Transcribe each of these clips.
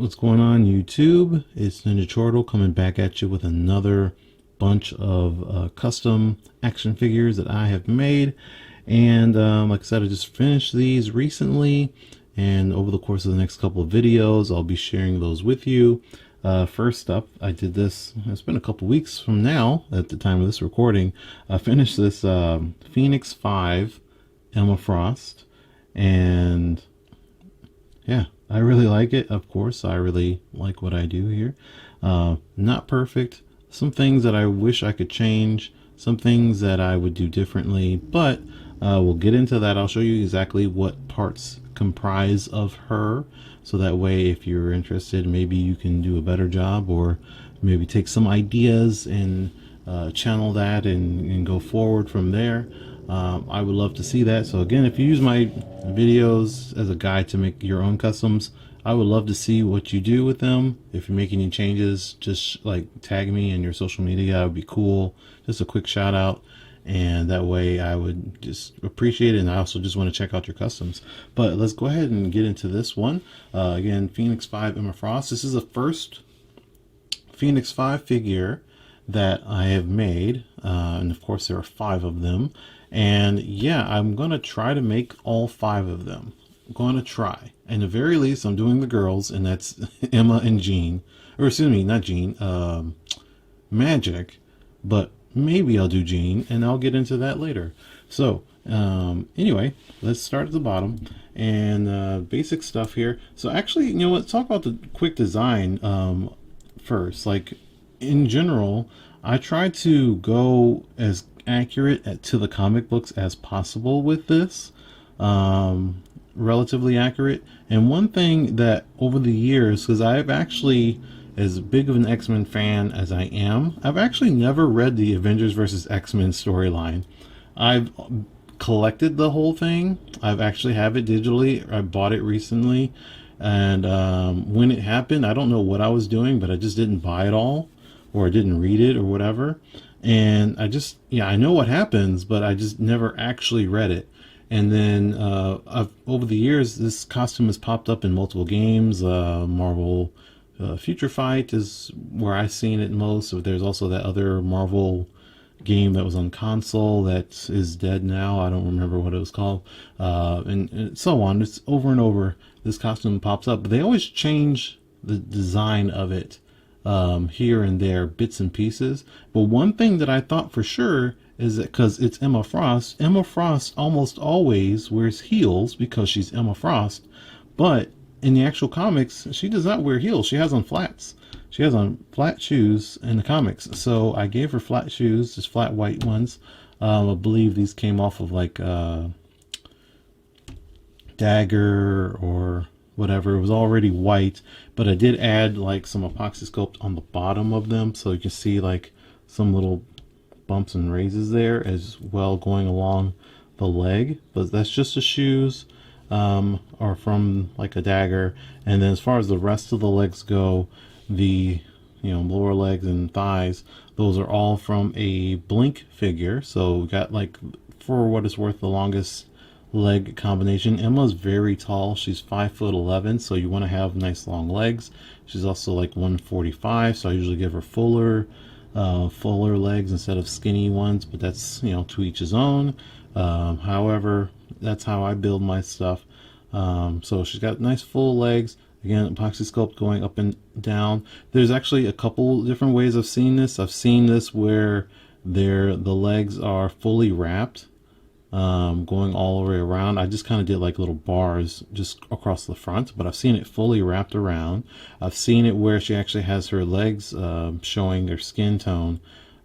What's going on, YouTube? It's Ninja Turtle coming back at you with another bunch of custom action figures that I have made. And like I said, I just finished these recently, and over the course of the next couple of videos I'll be sharing those with you. First up, I did this, it's been a couple weeks from now at the time of this recording. I finished this Phoenix 5 Emma Frost, and yeah, I really like it. Of course, I really like what I do here. Not perfect. Some things that I wish I could change. Some things that I would do differently. But we'll get into that. I'll show you exactly what parts comprise of her. So that way, if you're interested, maybe you can do a better job, or maybe take some ideas and channel that and go forward from there. I would love to see that. So again, if you use my videos as a guide to make your own customs, I would love to see what you do with them. If you make any changes, just like tag me in your social media. That would be cool. Just a quick shout out, and that way I would just appreciate it. And I also just want to check out your customs. But let's go ahead and get into this one. Again, Phoenix 5 Emma Frost. This is the first Phoenix 5 figure that I have made, and of course there are 5 of them. And yeah, I'm gonna try to make all 5 of them. I'm gonna try. And at the very least, I'm doing the girls, and that's Emma and Jean, or excuse me, not Jean, Magic. But maybe I'll do Jean, and I'll get into that later. So anyway, let's start at the bottom, and basic stuff here. So actually, you know what? Let's talk about the quick design first. Like in general, I try to go as accurate to the comic books as possible with this, relatively accurate. And one thing that over the years, because I've actually, as big of an X-Men fan as I am, I've actually never read the Avengers versus X-Men storyline. I've collected the whole thing. I've actually have it digitally. I bought it recently, and when it happened, I don't know what I was doing, but I just didn't buy it all, or I didn't read it or whatever. And I just, yeah, I know what happens, but I just never actually read it. And then over the years, this costume has popped up in multiple games. Marvel Future Fight is where I've seen it most. So there's also that other Marvel game that was on console that is dead now. I don't remember what it was called. And so on. It's over and over. This costume pops up, but they always change the design of it. Here and there, bits and pieces. But one thing that I thought for sure is that because it's Emma Frost almost always wears heels because she's Emma Frost. But in the actual comics, she does not wear heels. She has on flats. She has on flat shoes in the comics. So I gave her flat shoes, just flat white ones. I believe these came off of like Dagger or whatever. It was already white, but I did add like some epoxy sculpt on the bottom of them, so you can see like some little bumps and raises there as well going along the leg. But that's just the shoes, are from like a Dagger. And then as far as the rest of the legs go, the lower legs and thighs, those are all from a Blink figure. So we got, like, for what it's worth, the longest leg combination. Emma's very tall. She's 5'11", so you want to have nice long legs. She's also like 145, so I usually give her fuller legs instead of skinny ones, but that's, to each his own. However, that's how I build my stuff. So she's got nice full legs. Again, epoxy sculpt going up and down. There's actually a couple different ways I've seen this. I've seen this where the legs are fully wrapped, going all the way around. I just kind of did like little bars just across the front, but I've seen it fully wrapped around. I've seen it where she actually has her legs showing their skin tone,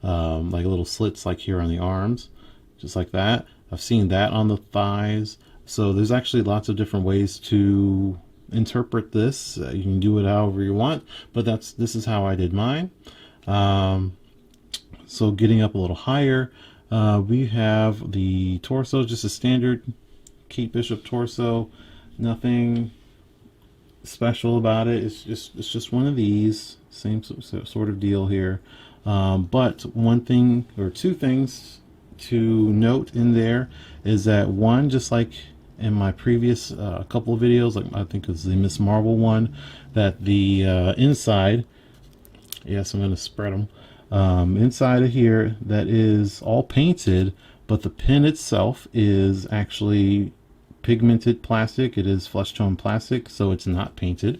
like little slits like here on the arms, just like that. I've seen that on the thighs. So there's actually lots of different ways to interpret this. You can do it however you want, but this is how I did mine. So getting up a little higher, we have the torso, just a standard Kate Bishop torso. Nothing special about it. It's just one of these, same sort of deal here. But one thing or two things to note in there is that one, just like in my previous couple of videos, like I think it was the Miss Marvel one, that the inside, yes, I'm going to spread them, inside of here, that is all painted, but the pin itself is actually pigmented plastic. It is flesh tone plastic, so it's not painted.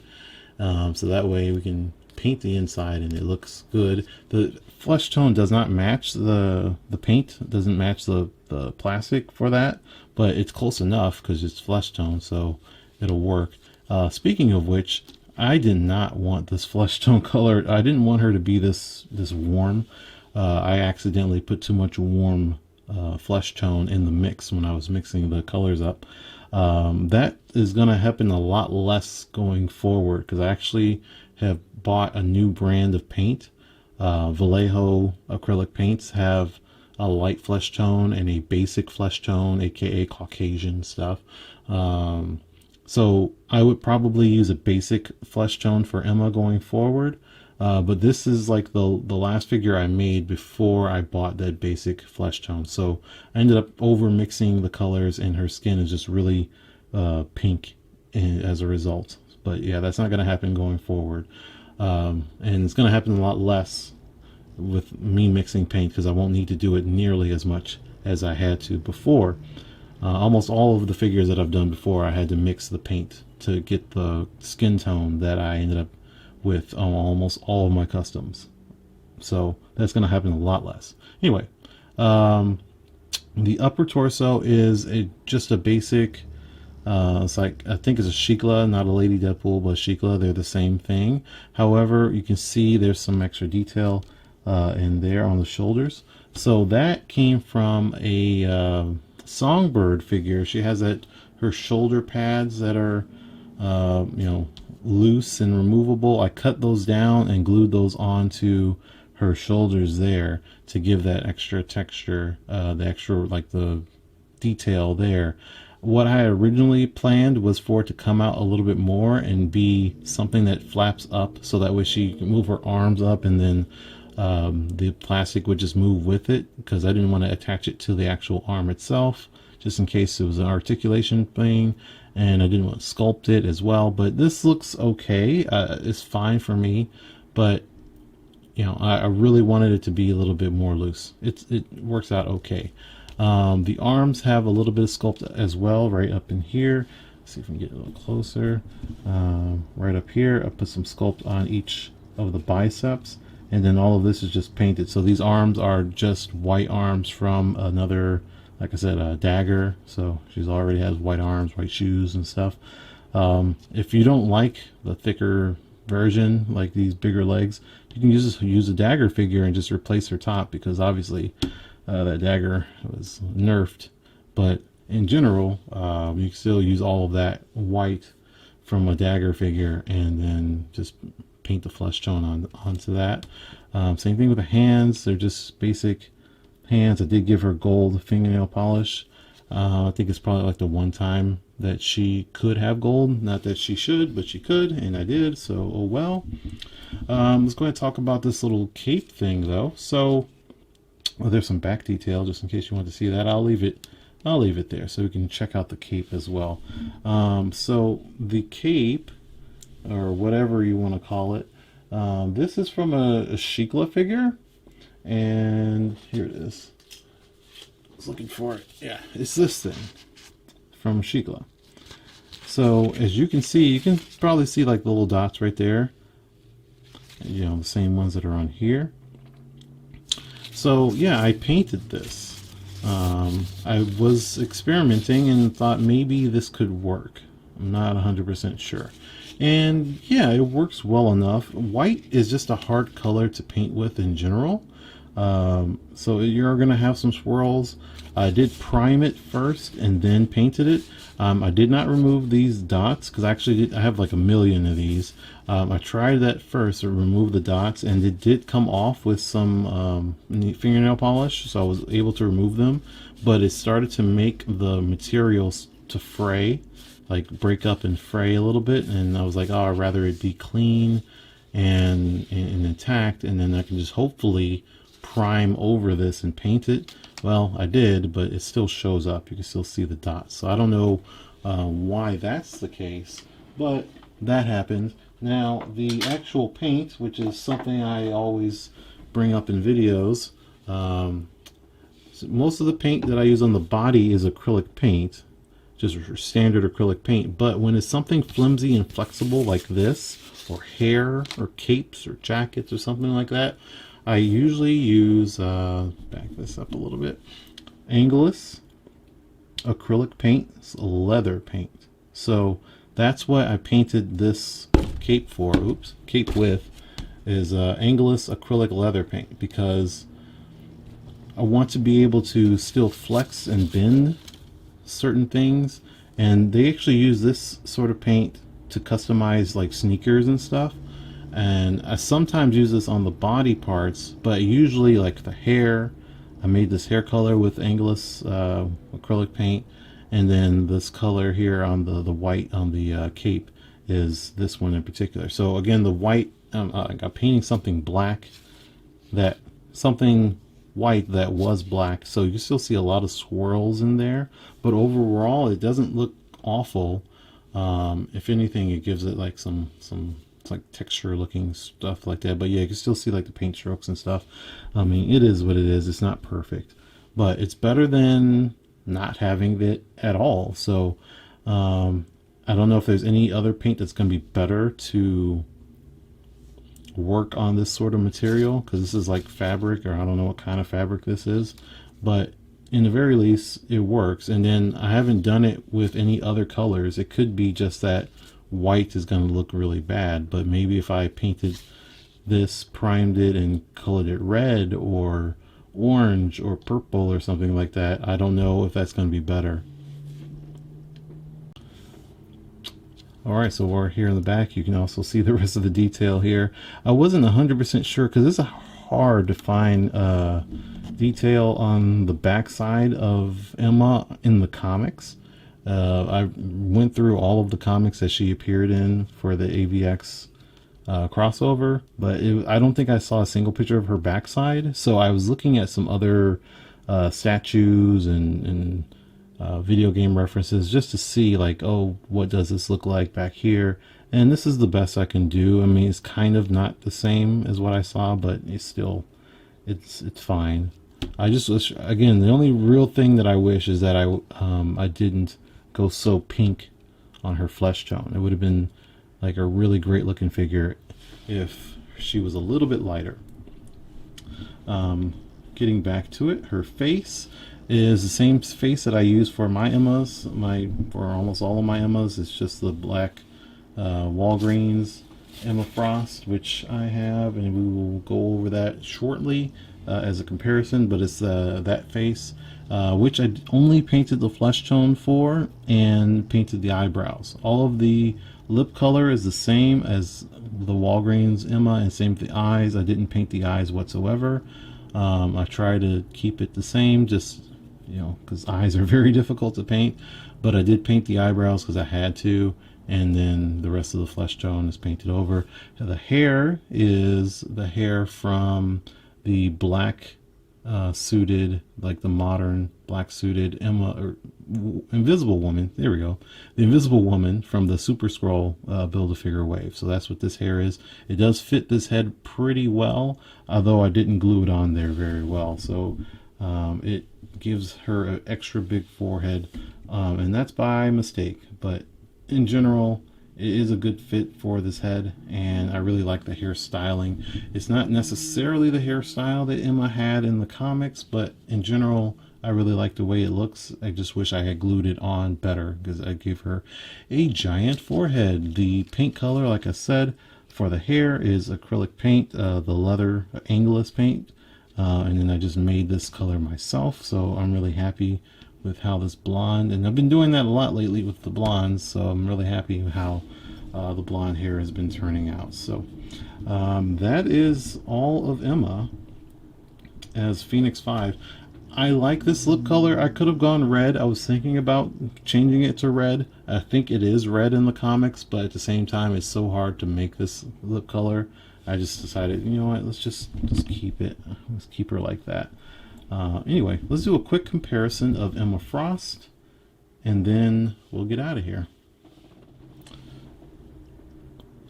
So that way we can paint the inside and it looks good. The flesh tone does not match the paint, doesn't match the plastic for that, but it's close enough because it's flesh tone, so it'll work. Speaking of which, I did not want this flesh tone color. I didn't want her to be this warm. I accidentally put too much warm flesh tone in the mix when I was mixing the colors up. That is going to happen a lot less going forward because I actually have bought a new brand of paint. Vallejo acrylic paints have a light flesh tone and a basic flesh tone, aka Caucasian stuff. So I would probably use a basic flesh tone for Emma going forward. But this is like the last figure I made before I bought that basic flesh tone. So I ended up over mixing the colors and her skin is just really pink as a result. But yeah, that's not going to happen going forward. And it's going to happen a lot less with me mixing paint because I won't need to do it nearly as much as I had to before. Almost all of the figures that I've done before, I had to mix the paint to get the skin tone that I ended up with on almost all of my customs. So that's going to happen a lot less. Anyway, the upper torso is just a basic, it's like, I think it's a Shikla, not a Lady Deadpool, but Shikla. They're the same thing. However, you can see there's some extra detail in there on the shoulders. So that came from a Songbird figure. She has her shoulder pads that are, loose and removable. I cut those down and glued those onto her shoulders there to give that extra texture, the extra, like the detail there. What I originally planned was for it to come out a little bit more and be something that flaps up, so that way she can move her arms up and then the plastic would just move with it, because I didn't want to attach it to the actual arm itself, just in case it was an articulation thing, and I didn't want to sculpt it as well. But this looks okay. It's fine for me, but I really wanted it to be a little bit more loose. It works out okay. The arms have a little bit of sculpt as well, right up in here. Let's see if we can get a little closer. Right up here, I put some sculpt on each of the biceps, and then all of this is just painted. So these arms are just white arms from another, like I said, a dagger. So she's already has white arms, white shoes and stuff. If you don't like the thicker version, like these bigger legs, you can use a dagger figure and just replace her top, because obviously that dagger was nerfed. But in general, you can still use all of that white from a dagger figure and then just paint the flesh tone onto that. Same thing with the hands. They're just basic hands. I did give her gold fingernail polish. I think it's probably like the one time that she could have gold. Not that she should, but she could, and I did, so oh well. Let's go ahead and talk about this little cape thing though. So there's some back detail, just in case you want to see that. I'll leave it there so we can check out the cape as well. So the cape, or whatever you want to call it, this is from a Shikla figure, and here it is. I was looking for it. Yeah, it's this thing from Shikla. So as you can see, you can probably see like the little dots right there, the same ones that are on here. So yeah, I painted this. I was experimenting and thought maybe this could work. I'm not 100% sure. And yeah, it works well enough. White is just a hard color to paint with in general. So you're going to have some swirls. I did prime it first and then painted it. I did not remove these dots, because I have like a million of these. I tried that first to remove the dots, and it did come off with some fingernail polish, so I was able to remove them, but it started to make the materials to fray, like break up and fray a little bit, and I was like, oh, I'd rather it be clean and intact, and then I can just hopefully prime over this and paint it. Well, I did, but it still shows up. You can still see the dots. So I don't know why that's the case, but that happened. Now, the actual paint, which is something I always bring up in videos, so most of the paint that I use on the body is acrylic paint, just standard acrylic paint. But when it's something flimsy and flexible like this, or hair, or capes, or jackets, or something like that, I usually use, back this up a little bit, Angelus acrylic paint, leather paint. So that's what I painted this cape for, cape with, is Angelus acrylic leather paint, because I want to be able to still flex and bend certain things, and they actually use this sort of paint to customize like sneakers and stuff. And I sometimes use this on the body parts, but usually like the hair, I made this hair color with Angelus acrylic paint, and then this color here on the white on the cape is this one in particular. So again, the white, I'm painting something black, something white that was black, so you still see a lot of swirls in there, but overall it doesn't look awful. If anything, it gives it like some like texture looking stuff like that. But yeah, you can still see like the paint strokes and stuff. I mean, it is what it is. It's not perfect, but it's better than not having it at all. So I don't know if there's any other paint that's going to be better to work on this sort of material, because this is like fabric, or I don't know what kind of fabric this is, but in the very least it works. And then I haven't done it with any other colors. It could be just that white is going to look really bad, but maybe if I painted this, primed it, and colored it red or orange or purple or something like that, I don't know if that's going to be better. Alright, so we're here in the back. You can also see the rest of the detail here. I wasn't 100% sure, because it's hard to find detail on the back side of Emma in the comics. I went through all of the comics that she appeared in for the AVX crossover, but I don't think I saw a single picture of her backside. So I was looking at some other statues and video game references just to see like, oh, what does this look like back here? And this is the best I can do. I mean, it's kind of not the same as what I saw, but it's still, it's fine. I just wish, again, the only real thing that I wish is that I didn't go so pink on her flesh tone. It would have been like a really great looking figure if she was a little bit lighter. Getting back to it, her face is the same face that I use for my Emmas, for almost all of my Emmas. It's just the black Walgreens Emma Frost, which I have, and we will go over that shortly as a comparison. But it's that face, which I only painted the flesh tone for and painted the eyebrows. All of the lip color is the same as the Walgreens Emma, and same with the eyes. I didn't paint the eyes whatsoever. I try to keep it the same, just, you know, because eyes are very difficult to paint. But I did paint the eyebrows because I had to, and then the rest of the flesh tone is painted over. The hair is the hair from the black suited, like the modern black suited Emma, or Invisible Woman. There we go. The Invisible Woman from the Super Scroll Build-A-Figure wave. So that's what this hair is. It does fit this head pretty well, although I didn't glue it on there very well. So it gives her an extra big forehead, and that's by mistake. But in general, it is a good fit for this head, and I really like the hairstyling. It's not necessarily the hairstyle that Emma had in the comics, but in general, I really like the way it looks. I just wish I had glued it on better, because I gave her a giant forehead. The paint color, like I said, for the hair is acrylic paint, the leather Angelus paint, and then I just made this color myself, so I'm really happy with how this blonde, and I've been doing that a lot lately with the blondes, so I'm really happy with how the blonde hair has been turning out. So that is all of Emma as Phoenix 5. I like this lip color. I could have gone red. I was thinking about changing it to red. I think it is red in the comics, but at the same time, it's so hard to make this lip color. I just decided, you know what, let's just keep it. Let's keep her like that. Anyway, let's do a quick comparison of Emma Frost and then we'll get out of here.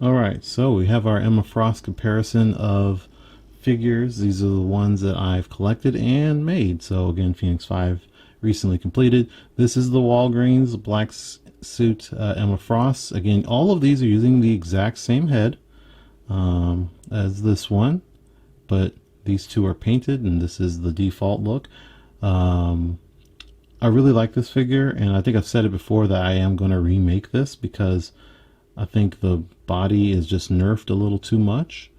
Alright, so we have our Emma Frost comparison of figures. These are the ones that I've collected and made. So again, Phoenix 5 recently completed. This is the Walgreens black suit Emma Frost. Again, all of these are using the exact same head as this one, but these two are painted and this is the default look. I really like this figure, and I think I've said it before that I am going to remake this because I think the body is just nerfed a little too much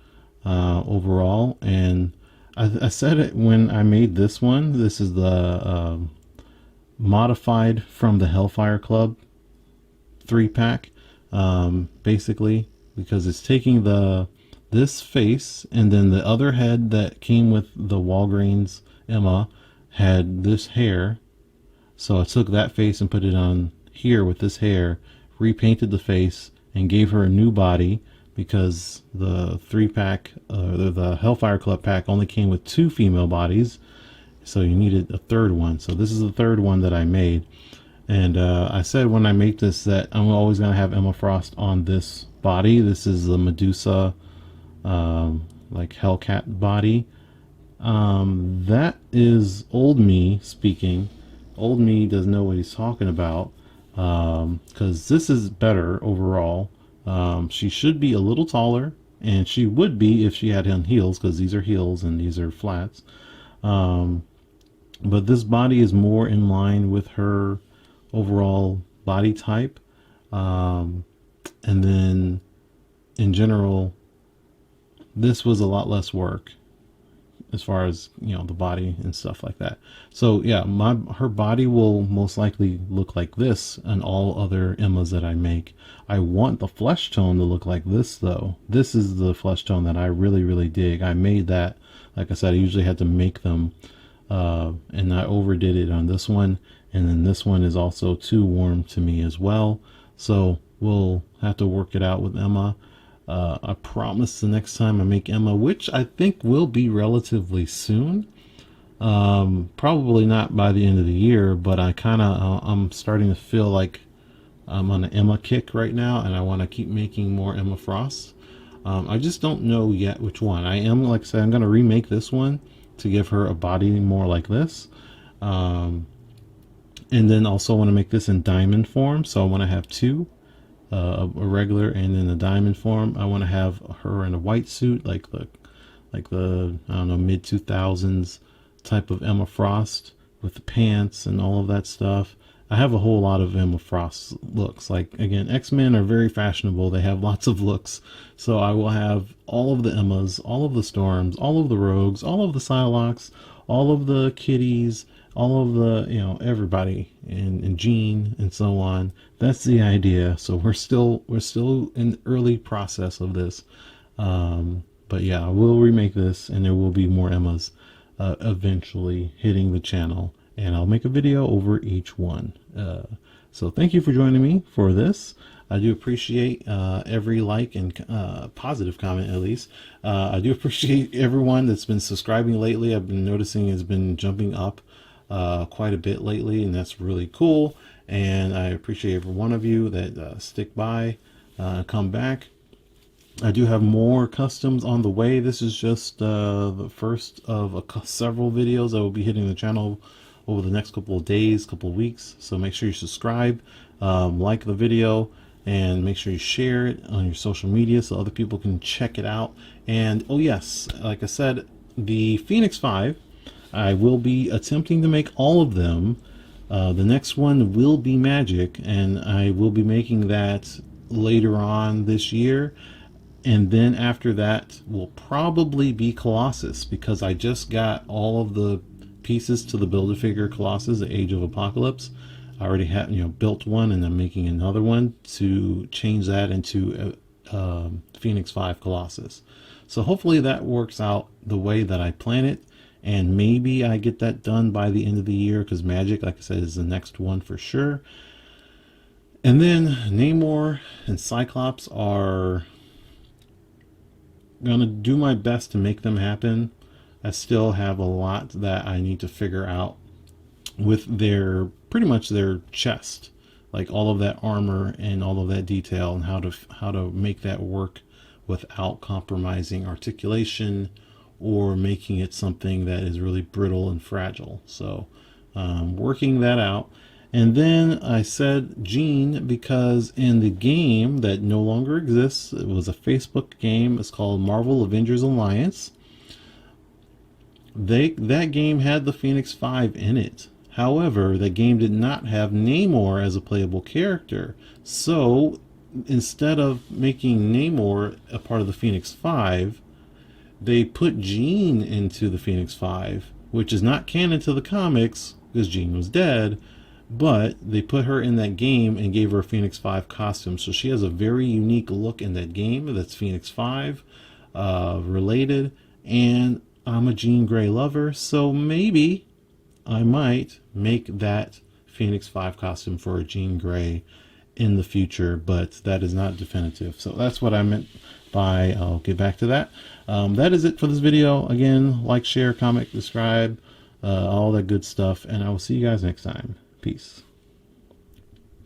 overall. And I said it when I made this one. This is the modified from the Hellfire Club 3-pack, basically, because it's taking this face, and then the other head that came with the Walgreens Emma had this hair. So I took that face and put it on here with this hair, repainted the face, and gave her a new body because the 3-pack, the Hellfire Club pack only came with 2 female bodies, so you needed a third one. So this is the third one that I made, and I said when I make this that I'm always going to have Emma Frost on this body. This is the Medusa, like Hellcat Body. That is old me speaking. Old me doesn't know what he's talking about, because this is better overall. She should be a little taller, and she would be if she had on heels, because these are heels and these are flats. But this body is more in line with her overall body type. And then in general, this was a lot less work as far as, you know, the body and stuff like that. So yeah, her body will most likely look like this and all other Emmas that I make. I want the flesh tone to look like this though. This is the flesh tone that I really dig. I made that, like I said, I usually had to make them, and I overdid it on this one, and then this one is also too warm to me as well. So we'll have to work it out with Emma. I promise the next time I make Emma, which I think will be relatively soon, probably not by the end of the year, but I'm starting to feel like I'm on an Emma kick right now, and I want to keep making more Emma Frost. I just don't know yet which one. I am, like I said, I'm going to remake this one to give her a body more like this, and then also want to make this in diamond form. So I want to have 2. A regular and in a diamond form. I want to have her in a white suit, like the I don't know, mid 2000s type of Emma Frost with the pants and all of that stuff. I have a whole lot of Emma Frost looks. Like, again, X-Men are very fashionable. They have lots of looks. So I will have all of the Emmas, all of the Storms, all of the Rogues, all of the Psylocks, all of the Kitties, all of the, you know, everybody, and Jean and so on. That's the idea. So we're still in the early process of this. But yeah, I will remake this, and there will be more Emmas eventually hitting the channel, and I'll make a video over each one. So thank you for joining me for this. I do appreciate every like and positive comment, at least. I do appreciate everyone that's been subscribing lately. I've been noticing it's been jumping up quite a bit lately, and that's really cool. And I appreciate every one of you that stick by, come back. I do have more customs on the way. This is just the first of several videos that will be hitting the channel over the next couple of days, couple of weeks. So make sure you subscribe, like the video, and make sure you share it on your social media so other people can check it out. And oh yes, like I said, the Phoenix 5, I will be attempting to make all of them. The next one will be Magic, and I will be making that later on this year. And then after that will probably be Colossus, because I just got all of the pieces to the Build-A-Figure Colossus, the Age of Apocalypse. I already have, built one, and I'm making another one to change that into Phoenix 5 Colossus. So hopefully that works out the way that I plan it, and maybe I get that done by the end of the year, because Magic, like I said, is the next one for sure. And then Namor and Cyclops are gonna do my best to make them happen. I still have a lot that I need to figure out with their pretty much their chest, like all of that armor and all of that detail, and how to make that work without compromising articulation or making it something that is really brittle and fragile. So working that out. And then I said Jean because in the game that no longer exists, it was a Facebook game. It's called Marvel Avengers Alliance. That game had the Phoenix 5 in it. However, the game did not have Namor as a playable character. So instead of making Namor a part of the Phoenix 5, they put Jean into the Phoenix 5, which is not canon to the comics because Jean was dead, but they put her in that game and gave her a Phoenix 5 costume. So she has a very unique look in that game that's Phoenix 5 related. And I'm a Jean Grey lover, so maybe I might make that Phoenix 5 costume for a Jean Grey in the future, but that is not definitive. So that's what I meant by, I'll get back to that. That is it for this video. Again, like, share, comment, subscribe, all that good stuff, and I will see you guys next time. Peace.